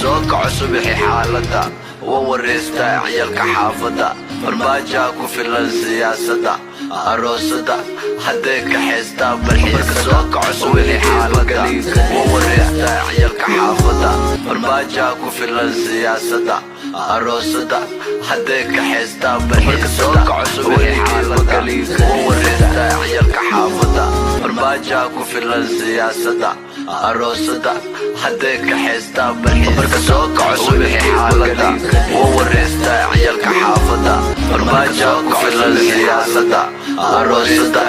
سوق عصبحي حالدا ووريستا عيالك حافظة برماجاكو في السياسة أروسدا هديك حيستا بالحيس سوق عصبحي حالدا ووريستا عيالك حافظة برماجاكو في السياسة أروسدا هديك حيستا بالحيس سوق عصبحي حالدا ووريستا عيالك حافظة برماجاكو في السياسة أروسدا هديك حيستا بالحيس سوق عصبحي حالدا ووريستا عيالك حافظة برماجاكو في السياسة أروسدا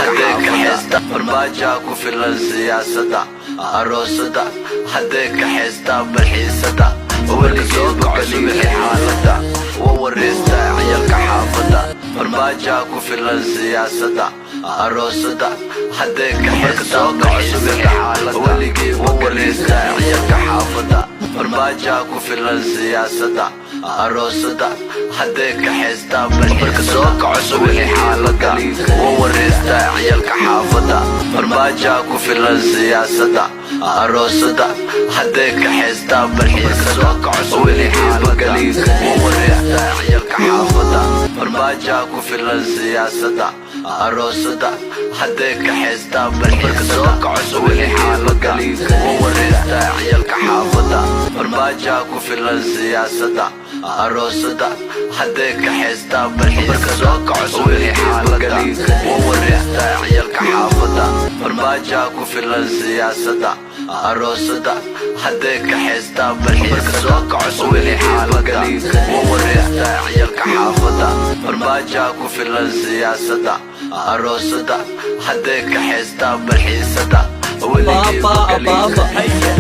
هديك حيستا برماجاكو في السياسة أروسدا هديك حيستا بالحيسة ولك سوق عصبحي حالدا ووريستا عيالك حافظة برماجاكو في السياسة أروسدا هديك حيستا بالحيسة ولك ووريستا عيالك حافظة برماجاكو في السياسة أروسدا هديك حيستا بالحيسة سوق عصبحي حالدا ووريستا عيالك حافظة برماجاكو في السياسة أروسدا هديك حيستا بالحيسة سوق عصبحي حالدا ووريستا عيالك حافظة برماجاكو في السياسة أروسدا هديك حيستا بالحيسة سوق عصبحي حالدا ووريستا عيالك حافظة برماجاكو في السياسة أروسدا هديك حيستا بالحيسة سوق عصبحي حالدا ووريستا عيالك حافظة برماجاكو في السياسة أروسدا هديك حيستا بالحيسة سوق عصبحي حالدا ووريستا عيالك حافظة برماجاكو في السياسة أروسدا هديك حيستا بالحيسة بابا بابا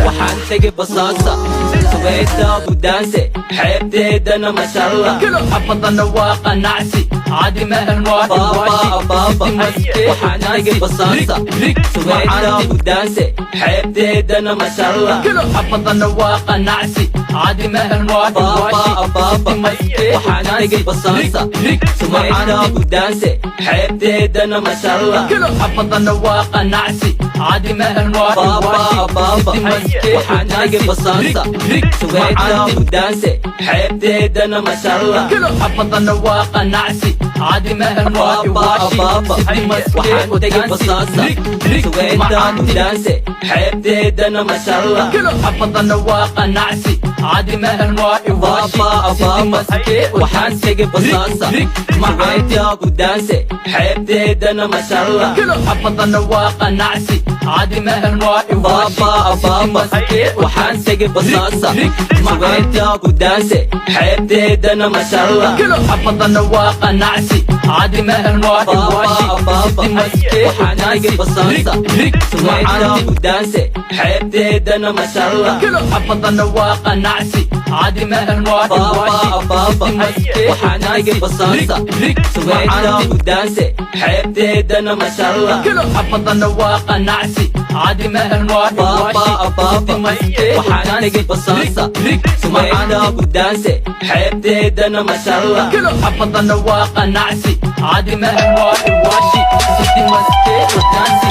waxaan tagay basaasa subayda budaanse xeebteedana ma sha Allah xabadana waa qanacsi caadi ma anwaa baba waxaan tagay basaasa subayda budaanse xeebteedana ma sha Allah xabadana waa qanacsi caadi ma anwaa baba waxaan tagay basaasa subayda budaanse xeebteedana ma sha Allah xabadana waa qanacsi caadi ma بابا waxaan tagay basaasa subayda budaanse xeebteedana ma sha Allah xabadana waa qanacsi caadi ma anwaa baba waxaan tagay basaasa subayda budaanse xeebteedana ma sha Allah xabadana waa qanacsi caadi ma anwaa baba waxaan tagay basaasa subayda budaanse xeebteedana ma sha Allah xabadana waa qanacsi عادي ما انواع بابا waxaan tagay basaasa subayda budaanse xeebteedana ma sha Allah xabadana waa qanacsi caadi ma anwaa baba waxaan tagay basaasa subayda budaanse xeebteedana ma sha Allah xabadana waa qanacsi caadi ma anwaa baba waxaan tagay basaasa subayda budaanse xeebteedana ma sha Allah xabadana waa qanacsi عادي ما انواع بابا waxaan tagay basaasa subayda budaanse xeebteedana ma sha Allah xabadana waa qanacsi caadi ma anwaa waashi sidii maskee wadaansi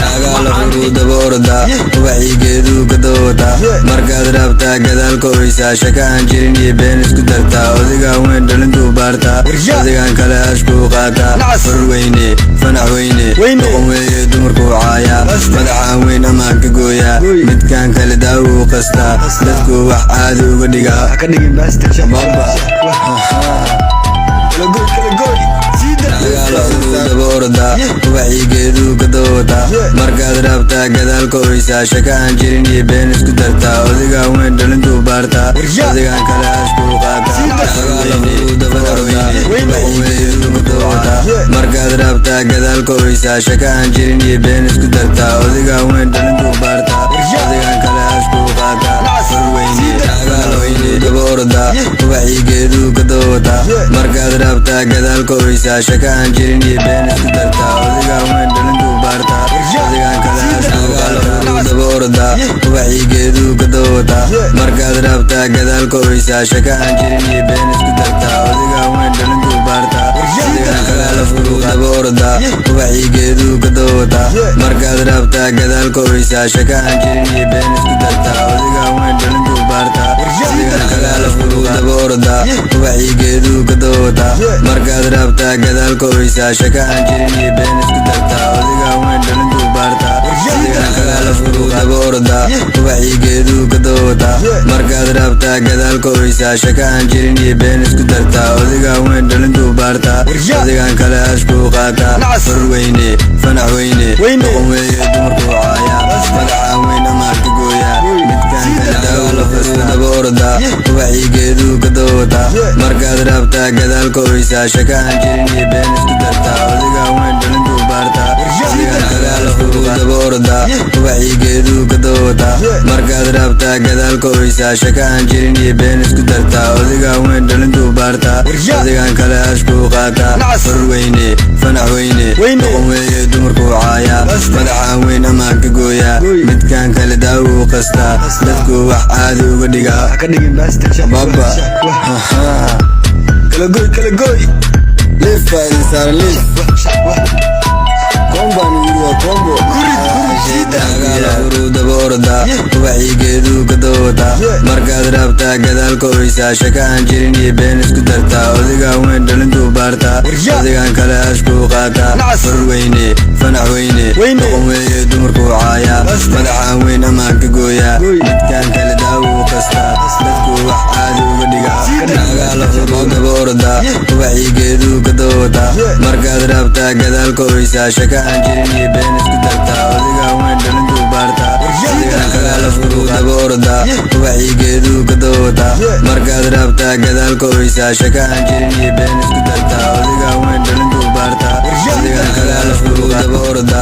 dagaal furuudaba orda ubaxigeedu ka dawata markaad rabtaa gadaalka oysaa shaka aan jirin iyo been isku dartaa odigaa weyn dhalintuu baartaa odigaan kale ashkuu qaataa farweyne fanax weyne doqon weeye dumarkuu caayaa madaxaan weyn amaan ka gooyaa midkaan kale daawuu qastaa dadku wax caadi uga dhigaa daba orda ubaxigeedu ka dawata markaad rabtaa gadaalka oysaa shaka aan jirin iyo been isku dartaa odigaa weyn dhalintuu baartaa odigaan kale ashkuu qaataa markaad rabtaa gadaalka oysaa shaka aan jirin iyo been isku dartaa odigaa weyn dhalintuu baartaa odigaan kale ashkuu qaataa farweyne daba orda ubaxigeedu ka dawata markaad rabtaa gadaalka oysaa shaka aan jirin iyo been isku dartaa odigaa weyn dhalintuu baartaa odigaan kale ashkuu qaataa daba orda ubaxigeedu ka dawata markaad rabtaa gadaalka oysaa shaka aan jirin iyo been isku dartaa odigaa weyn dhalintuu baartaa odigaan kale daba orda ubaxigeedu ka dawata markaad rabtaa gadaalka oysaa shaka aan jirin iyo been isku dartaa odigaa weyn dhalintuu baarta adigan kalaala furu daba orda wacyigeedu ka doota markaad rabtaa gadaalka oysaa shaka aan jirin iyo been isku dartaa odigaa weyn dhalintuu baarta adigan kalaala furu daba orda wacyigeedu ka doota markaad rabtaa gadaalka oysaa shaka aan jirin iyo been isku dartaa odigaa weyn dhalintuu baarta adigan kale ashkuu qaata far weyne fanax weyne doqon weeye dumarkuu caaya madaxa weyn amaarka gooya midkaan kale daawo furu daba orda wacyigeedu ka doota markaad rabtaa gadaalka oysaa shaka aan jirin iyo been isku dartaa odigaa weyn dhalintuu baarta adigan kalaala furu daba orda wacyigeedu ka doota markaad rabtaa gadaalka oysaa shaka aan jirin iyo been isku dartaa odigaa weyn dhalintuu baarta adigan kale ashkuu qaata far weyne fanax weyne doqon weeye dumarkuu caaya madaxa weyn amaanka gooya midkaan kale daawuu qastaa dadku wax caadi uga dhigaa baba kala goy liif baa idin saara liif kombaan yiriyo kombo furu daba orda wacyigeedu ka doota markaad rabtaa gadaalka oysaa shaka aan jirin iyo been isku dartaa odigaa weyn dhalintuu baarta adigan kale ashkuu qaata far weyne fanax weyne doqon weeye dumarkuu caaya madaxa weyn amaanka gooya midkaan kale daawuu qastaa dadku wax caadi uga dhigaa furu daba orda wacyigeedu ka doota markaad rabtaa gadaalka oysaa shaka aan jirin iyo been isku dartaa odigaa weyn dhalintuu baarta adigan kalaala furu daba orda wacyigeedu ka doota markaad rabtaa gadaalka oysaa shaka aan jirin iyo been isku dartaa odigaa weyn dhalintuu baarta adigan kalaala furu daba orda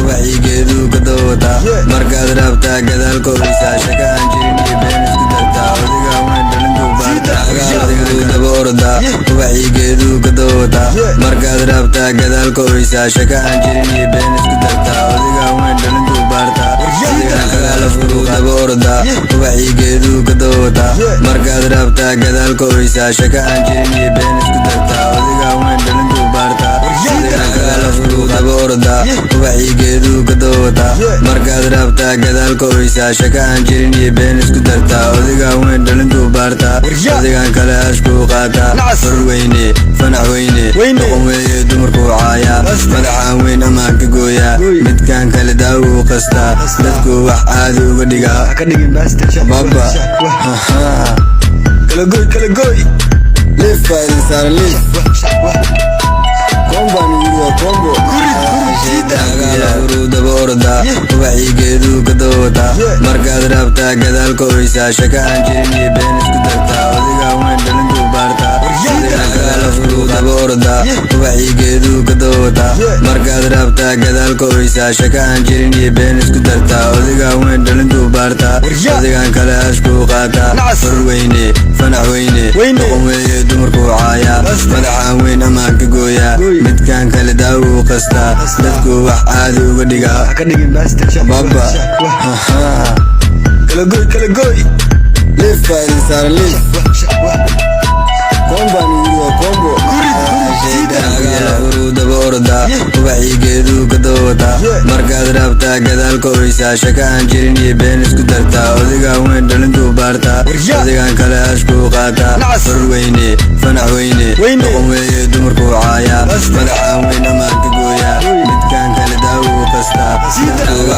wacyigeedu ka doota markaad rabtaa gadaalka oysaa shaka aan jirin iyo been isku dartaa odigaa weyn dhalintuu baarta furu daba orda wacyigeedu ka doota markaad rabtaa gadaalka oysaa shaka aan jirin iyo been isku dartaa odigaa weyn dhalintuu baarta adigan kalaala furu daba orda wacyigeedu ka doota markaad rabtaa gadaalka oysaa shaka aan jirin iyo been isku dartaa odigaa weyn dhalintuu baarta adigan kalaala furu daba orda wacyigeedu ka doota markaad rabtaa gadaalka oysaa shaka aan jirin iyo been isku dartaa odigaa weyn dhalintuu baarta adigan kale ashkuu qaata far weyne fanax weyne doqon weeye dumarkuu caaya madaxa weyn amaanka gooya midkaan kale daawuu qastaa dadku wax caadi uga dhigaa baba kala goy liif baa idin saara liif kombaan yiriyo kombo furu daba orda wacyigeedu ka doota markaad rabtaa gadaalka oysaa shaka aan jirin iyo been isku dartaa odigaa weyn dhalintuu baarta adigan kalaala furu daba orda wacyigeedu ka doota markaad rabtaa gadaalka oysaa shaka aan jirin iyo been isku dartaa odigaa weyn dhalintuu baarta adigan kale ashkuu qaata far weyne fanax weyne doqon weeye dumarkuu caaya madaxa weyn amaanka gooya midkaan kale daawuu qastaa dadku wax caadi uga dhigaa baba kala goy liif baa idin saara liif kombaan yiriyo kombo furu daba orda wacyigeedu ka doota markaad rabtaa gadaalka oysaa shaka aan jirin iyo been isku dartaa odigaa weyn dhalintuu baarta adigan kale ashkuu qaata far weyne fanax weyne doqon weeye dumarkuu caaya madaxa weyn amaanka gooya midkaan kale daawuu qastaa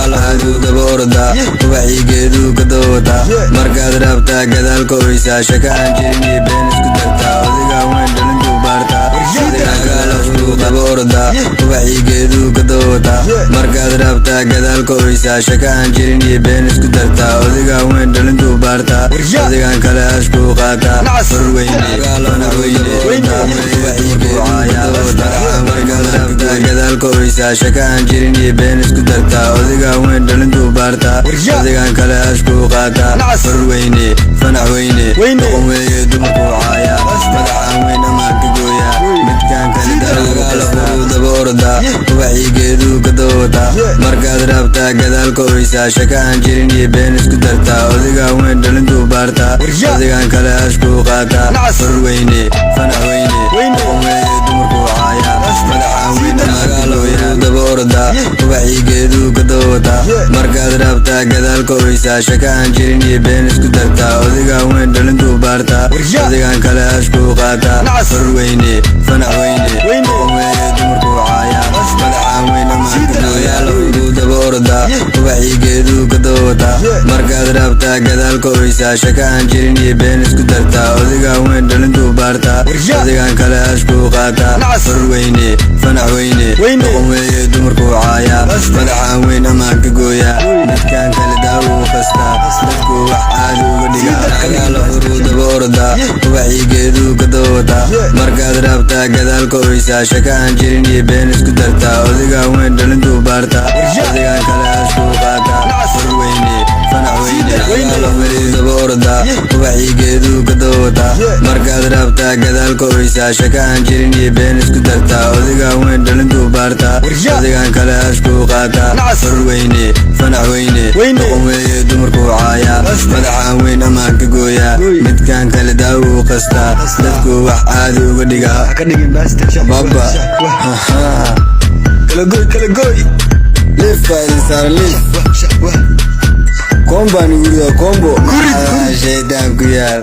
dadku daba orda wacyigeedu ka doota markaad rabtaa gadaalka oysaa shaka aan jirin iyo been isku dartaa odigaa weyn dhalintuu baarta adigan kalaala furu daba orda wacyigeedu ka doota markaad rabtaa gadaalka oysaa shaka aan jirin iyo been isku dartaa odigaa weyn dhalintuu baarta adigan kale ashkuu qaata far weyne fanax weyne wacyigeedu caaya markaad rabtaa gadaalka oysaa shaka aan jirin iyo been isku dartaa odigaa weyn dhalintuu baarta adigan kale ashkuu qaata far weyne fanax weyne doqon weeye dumarkuu caaya madaxa weyn amaanka gooya midkaan kale daawuu furu daba orda wacyigeedu ka doota markaad rabtaa gadaalka oysaa shaka aan jirin iyo been isku dartaa odigaa weyn dhalintuu baarta adigan kale ashkuu qaata far weyne fanax weyne doqon weeye dumarkuu caaya madaxa weyn amaanka gooya daba orda wacyigeedu ka doota markaad rabtaa gadaalka oysaa shaka aan jirin iyo been isku dartaa odigaan weyn dhalintuu baartaa odigaan kale ashkuu qaataa far weyne fanac weyne omeeye dumarkuu caayaa madaxaan weyn amaankanooyaala uduu daba ordaa ubaxiigeeduu ka dawataa markaad rabtaa gadaalka oysaa shaka aan jirin iyo been isku dartaa odigaan weyn dhalintuu baartaa odigaan kale ashkuu qaataa far weyne fanac weyne omeeye dumarkuu caayaa madaxaan weyn amaanka gooyaa midkaan kale daawuu qastaa dadku wax caadi uga dhigaa agaala uruu daba ordaa ubaxiigeeduu ka dawataa markaad rabtaa gadaalka oysaa shaka aan jirin iyo been isku dartaa odigaan weyn dhalintuu baartaa odigaan kale ashkuu qaataa far weyne fanac weyne agaala uruu daba ordaa ubaxiigeeduu ka dawataa markaad rabtaa gadaalka oysaa shaka aan jirin iyo been isku dartaa odigaan weyn dhalintuu baartaa odigaan kale ashkuu qaataa far weyne fanac weyne omeeye dumarkuu caayaa madaxaan weyn amaanka gooyaa midkaan kale daawuu qastaa dadku wax caadi uga dhigaa baba kala goy liif baa idin saara liif kombaan guriga kombo shaydaan ku yaal